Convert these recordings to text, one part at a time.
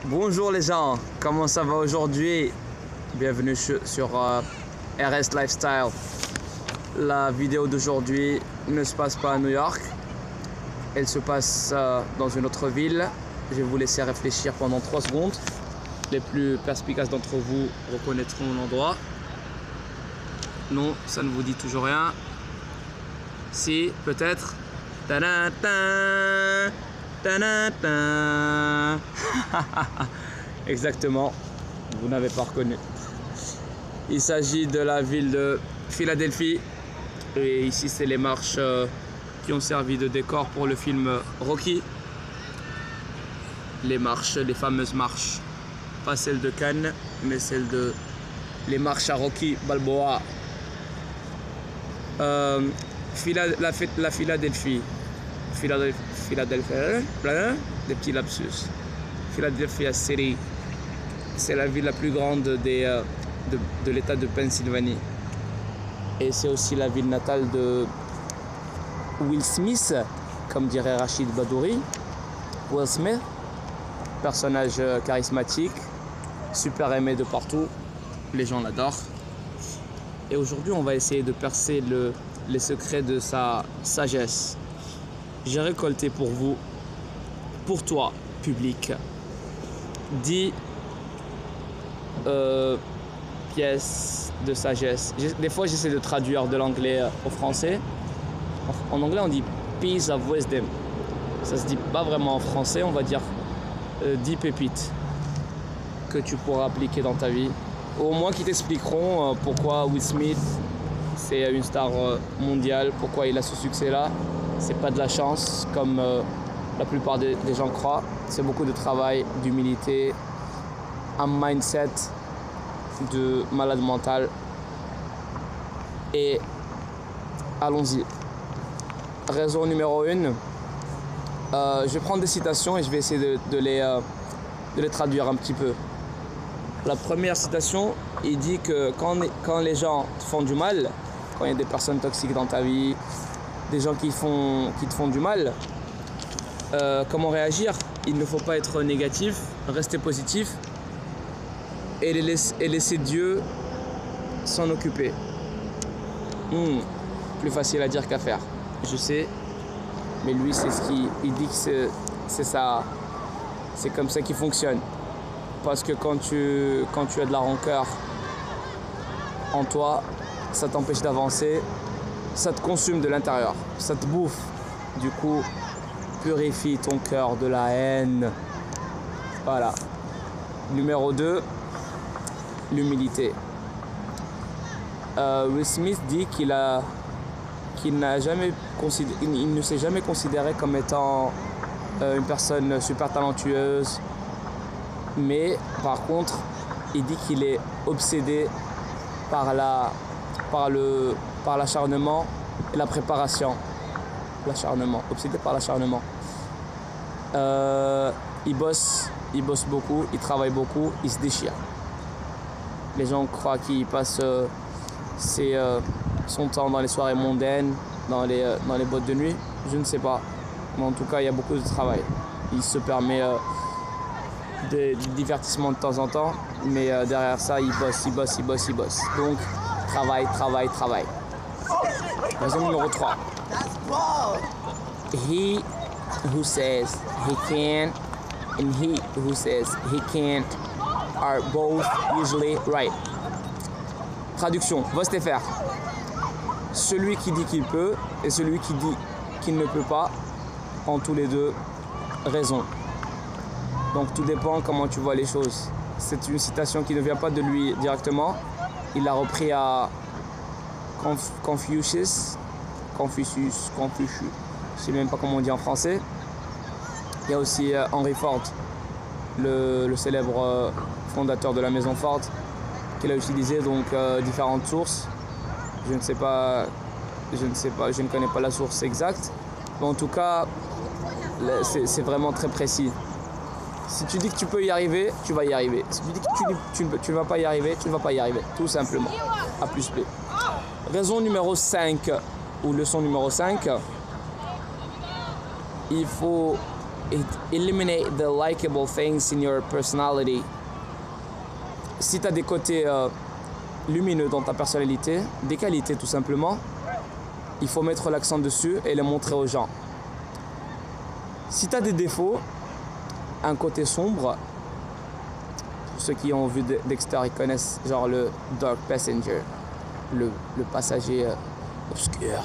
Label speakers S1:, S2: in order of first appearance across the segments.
S1: Bonjour les gens, comment ça va aujourd'hui? Bienvenue sur RS Lifestyle. La vidéo d'aujourd'hui ne se passe pas à New York, elle se passe dans une autre ville. Je vais vous laisser réfléchir pendant 3 secondes. Les plus perspicaces d'entre vous reconnaîtront l'endroit. Non, ça ne vous dit toujours rien. Si, peut-être. Ta-da-ta, ta-da-ta. Exactement, vous n'avez pas reconnu. Il s'agit de la ville de Philadelphie. Et ici, c'est les marches qui ont servi de décor pour le film Rocky. Les marches, les fameuses marches. Pas celles de Cannes, mais celles de... les marches à Rocky Balboa. La Philadelphie. Philadelphie, des petits lapsus. Philadelphia City, c'est la ville la plus grande de l'état de Pennsylvanie. Et c'est aussi la ville natale de Will Smith, comme dirait Rachid Badouri. Will Smith, personnage charismatique, super aimé de partout, les gens l'adorent. Et aujourd'hui, on va essayer de percer les secrets de sa sagesse. J'ai récolté pour vous, pour toi, public, 10 pièces de sagesse. Des fois, j'essaie de traduire de l'anglais au français. En anglais, on dit piece of wisdom. Ça se dit pas vraiment en français, on va dire 10 pépites que tu pourras appliquer dans ta vie. Au moins qui t'expliqueront pourquoi Will Smith c'est une star mondiale, pourquoi il a ce succès-là. C'est pas de la chance comme la plupart des gens croient. C'est beaucoup de travail, d'humilité, un mindset de malade mental. Et allons-y. Raison numéro 1. Je vais prendre des citations et je vais essayer de les traduire un petit peu. La première citation, il dit que quand les gens te font du mal, quand il y a des personnes toxiques dans ta vie, des gens qui te font du mal, comment réagir? Il ne faut pas être négatif, rester positif et laisser Dieu s'en occuper. Plus facile à dire qu'à faire, je sais, mais lui c'est ce qu'il dit que c'est ça, c'est comme ça qu'il fonctionne. Parce que quand tu as de la rancœur en toi, ça t'empêche d'avancer, ça te consume de l'intérieur, ça te bouffe. Du coup, purifie ton cœur de la haine. Voilà. Numéro 2, l'humilité. Will Smith dit qu'il ne s'est jamais considéré comme étant une personne super talentueuse. Mais par contre, il dit qu'il est obsédé par l'acharnement et la préparation. L'acharnement, obsédé par l'acharnement. Il bosse beaucoup, il travaille beaucoup, il se déchire. Les gens croient qu'il passe son temps dans les soirées mondaines, dans les boîtes de nuit. Je ne sais pas. Mais en tout cas, il y a beaucoup de travail. Il se permet des divertissements de temps en temps, mais derrière ça, il bosse. Donc, travail. Raison numéro 3. He who says he can and he who says he can't are both usually right. Traduction, va se faire. Celui qui dit qu'il peut et celui qui dit qu'il ne peut pas ont tous les deux raison. Donc tout dépend comment tu vois les choses. C'est une citation qui ne vient pas de lui directement. Il l'a repris à Confucius. Je sais même pas comment on dit en français. Il y a aussi Henry Ford, le célèbre fondateur de la maison Ford, qu'il a utilisé donc différentes sources. Je ne connais pas la source exacte. Mais en tout cas, c'est vraiment très précis. Si tu dis que tu peux y arriver, tu vas y arriver. Si tu dis que tu ne vas pas y arriver, tu ne vas pas y arriver. Tout simplement. A plus B. Raison numéro 5, ou leçon numéro 5, il faut eliminate the likable things in your personality. Si tu as des côtés lumineux dans ta personnalité, des qualités tout simplement, il faut mettre l'accent dessus et les montrer aux gens. Si tu as des défauts, un côté sombre, pour ceux qui ont vu Dexter, ils connaissent genre le Dark Passenger, le passager obscur.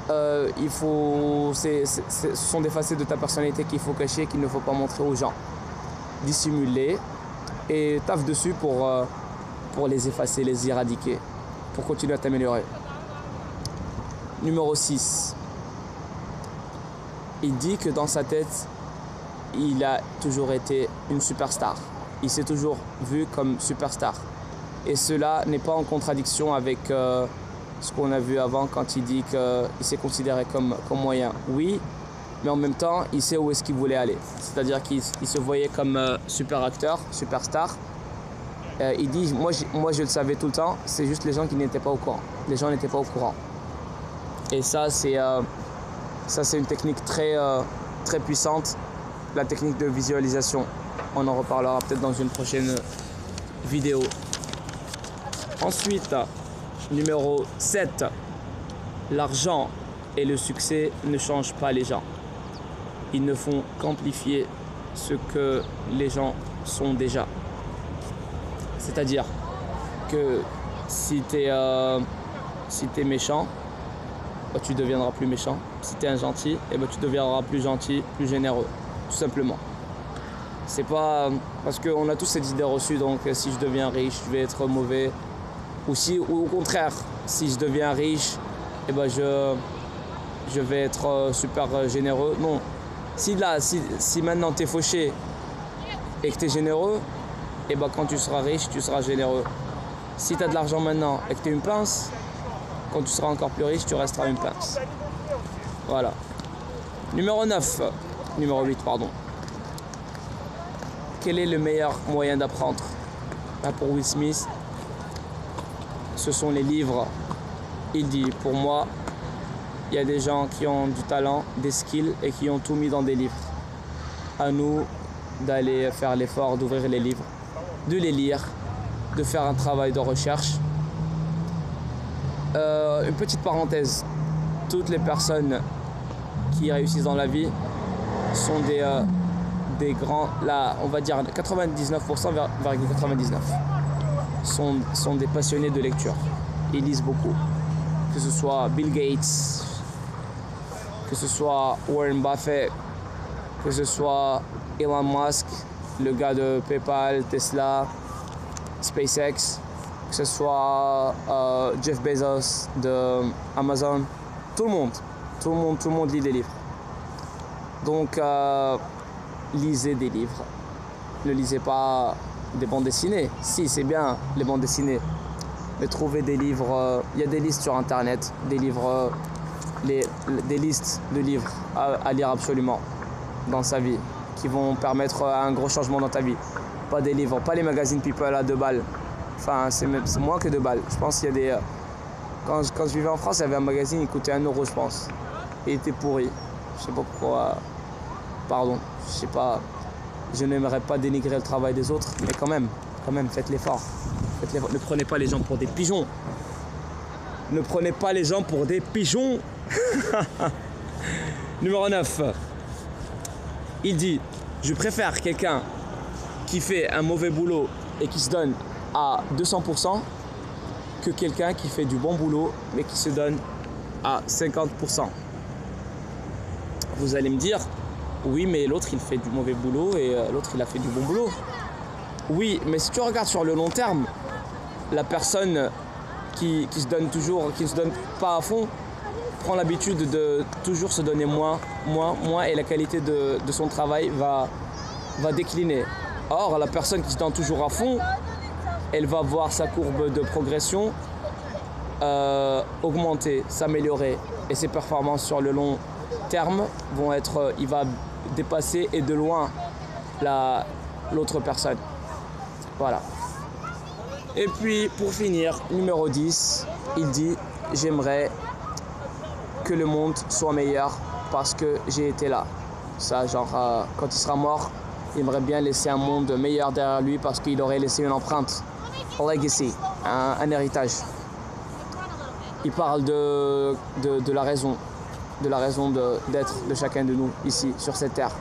S1: Ce sont des facettes de ta personnalité qu'il faut cacher, qu'il ne faut pas montrer aux gens. Dissimuler et taffe dessus pour les effacer, les éradiquer, pour continuer à t'améliorer. Numéro 6. Il dit que dans sa tête, il a toujours été une superstar. Il s'est toujours vu comme superstar. Et cela n'est pas en contradiction avec ce qu'on a vu avant quand il dit qu'il s'est considéré comme moyen. Oui, mais en même temps, il sait où est-ce qu'il voulait aller. C'est-à-dire qu'il se voyait comme super acteur, superstar. Il dit, moi je le savais tout le temps, c'est juste les gens qui n'étaient pas au courant. Les gens n'étaient pas au courant. Et ça, c'est une technique très puissante, la technique de visualisation. On en reparlera peut-être dans une prochaine vidéo. Ensuite, numéro 7. L'argent et le succès ne changent pas les gens. Ils ne font qu'amplifier ce que les gens sont déjà. C'est-à-dire que si tu es méchant, tu deviendras plus méchant. Si tu es un gentil, tu deviendras plus gentil, plus généreux, tout simplement. C'est pas parce qu'on a tous cette idée reçue, donc si je deviens riche, je vais être mauvais. Ou au contraire, si je deviens riche, je vais être super généreux. Non. Si maintenant tu es fauché et que tu es généreux, quand tu seras riche, tu seras généreux. Si tu as de l'argent maintenant et que tu es une pince, quand tu seras encore plus riche, tu resteras une pince. Voilà. Numéro 8, pardon. Quel est le meilleur moyen d'apprendre? Pour Will Smith, ce sont les livres. Il dit, pour moi, il y a des gens qui ont du talent, des skills et qui ont tout mis dans des livres. À nous d'aller faire l'effort d'ouvrir les livres, de les lire, de faire un travail de recherche. Une petite parenthèse, toutes les personnes qui réussissent dans la vie sont des grands, là on va dire 99,99% sont des passionnés de lecture. Ils lisent beaucoup, que ce soit Bill Gates, que ce soit Warren Buffett, que ce soit Elon Musk, le gars de PayPal, Tesla, SpaceX, que ce soit Jeff Bezos de Amazon, tout le monde lit des livres. Donc lisez des livres. Ne lisez pas des bandes dessinées. Si, c'est bien les bandes dessinées. Mais trouvez des livres, il y a des listes sur internet, des livres, des listes de livres à lire absolument dans sa vie, qui vont permettre un gros changement dans ta vie. Pas des livres, pas les magazines People à 2 balles. Enfin, c'est moins que 2 balles. Je pense qu'il y a des... Quand je vivais en France, il y avait un magazine, il coûtait 1 euro, je pense. Et il était pourri. Je sais pas pourquoi... Pardon, je sais pas... Je n'aimerais pas dénigrer le travail des autres, mais quand même, faites l'effort. Ne prenez pas les gens pour des pigeons. Ne prenez pas les gens pour des pigeons. Numéro 9. Il dit, je préfère quelqu'un qui fait un mauvais boulot et qui se donne à 200% que quelqu'un qui fait du bon boulot mais qui se donne à 50%. Vous allez me dire, oui, mais l'autre il fait du mauvais boulot et l'autre il a fait du bon boulot. Oui, mais si tu regardes sur le long terme, la personne qui se donne toujours, qui ne se donne pas à fond, prend l'habitude de toujours se donner moins, et la qualité de son travail va décliner. Or, la personne qui se donne toujours à fond, elle va voir sa courbe de progression augmenter, s'améliorer, et ses performances sur le long terme vont être, il va dépasser et de loin l'autre personne. Voilà. Et puis pour finir, numéro 10, il dit, j'aimerais que le monde soit meilleur parce que j'ai été là. Ça, genre, quand il sera mort, il aimerait bien laisser un monde meilleur derrière lui parce qu'il aurait laissé une empreinte, un legacy, un héritage. Il parle de la raison d'être de chacun de nous ici, sur cette terre.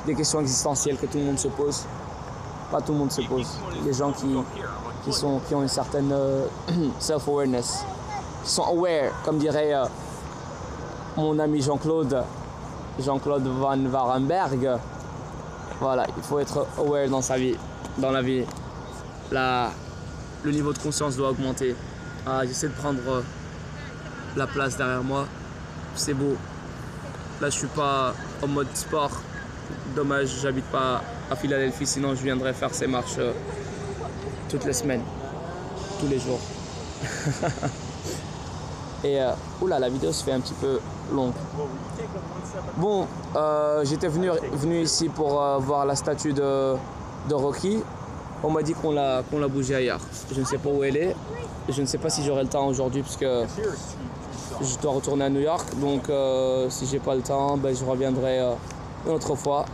S1: Des questions existentielles que tout le monde se pose. Pas tout le monde se pose. Les gens qui ont une certaine self-awareness, qui sont aware, comme dirait mon ami Jean-Claude Van Varenberg. Voilà, il faut être aware dans sa vie, dans la vie. Le niveau de conscience doit augmenter. J'essaie de prendre la place derrière moi. C'est beau. Là, je suis pas en mode sport. Dommage, j'habite pas à Philadelphie, sinon je viendrais faire ces marches toutes les semaines, tous les jours. Et oula, la vidéo se fait un petit peu longue. Bon, j'étais venu ici pour voir la statue de Rocky. On m'a dit qu'on l'a bougée ailleurs. Je ne sais pas où elle est. Je ne sais pas si j'aurai le temps aujourd'hui puisque je dois retourner à New York. Donc si j'ai pas le temps, ben, je reviendrai une autre fois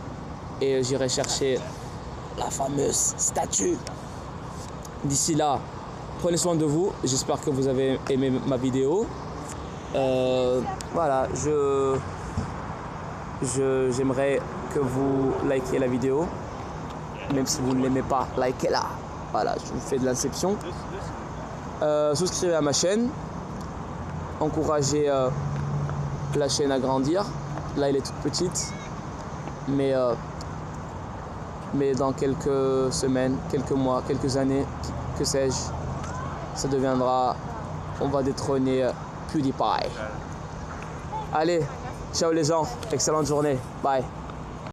S1: et j'irai chercher la fameuse statue. D'ici là, prenez soin de vous. J'espère que vous avez aimé ma vidéo. Voilà, j'aimerais que vous likiez la vidéo. Même si vous ne l'aimez pas, likez-la. Voilà, je vous fais de l'inception. Souscrivez à ma chaîne. Encouragez la chaîne à grandir. Là, elle est toute petite. Mais dans quelques semaines, quelques mois, quelques années, que sais-je, ça deviendra... On va détrôner PewDiePie. Allez, ciao les gens. Excellente journée. Bye.